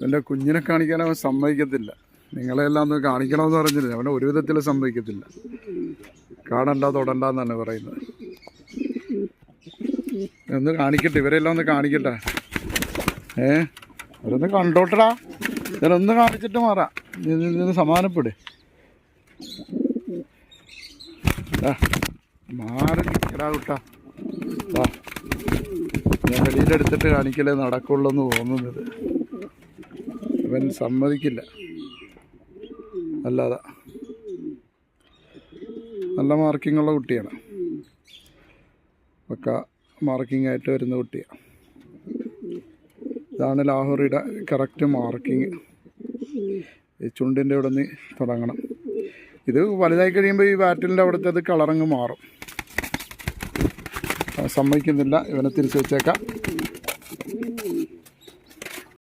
എൻ്റെ കുഞ്ഞിനെ കാണിക്കാൻ അവൻ സമ്മതിക്കത്തില്ല. നിങ്ങളെല്ലാം ഒന്ന് കാണിക്കണമെന്ന് പറഞ്ഞില്ല, അവനെ ഒരു വിധത്തിൽ സമ്മതിക്കത്തില്ല. കാണണ്ട തൊടണ്ടെന്നാണ് പറയുന്നത്. ഒന്ന് കാണിക്കട്ടെ, ഇവരെല്ലാം ഒന്ന് കാണിക്കട്ടെ. അവരൊന്ന് കണ്ടോട്ടടാ, ഇതിലൊന്ന് കാണിച്ചിട്ട് മാറാം. ഇതിന് സമാധാനപ്പെട്. മാറി നിൽക്കടാ കുട്ടാ. ഞാൻ വെളിയിലെടുത്തിട്ട് കാണിക്കലേ നടക്കുള്ളൂ എന്ന് തോന്നുന്നത്. അവൻ സമ്മതിക്കില്ല. അല്ലാതെ നല്ല മാർക്കിങ്ങുള്ള കുട്ടിയാണ്. ഒക്കെ മാർക്കിംഗ് ആയിട്ട് വരുന്ന കുട്ടിയാണ്. ഇതാണ് ലാഹോറിയുടെ കറക്റ്റ് മാർക്കിങ്. ഈ ചുണ്ടിൻ്റെ ഇവിടെ നിന്ന് തുടങ്ങണം. ഇത് വലുതായി കഴിയുമ്പോൾ ഈ വാറ്റിലിൻ്റെ അവിടുത്തെ അത് കളറങ്ങ് മാറും. സമ്മതിക്കുന്നില്ല. ഇവനെ തിരിച്ചു വെച്ചേക്കാം.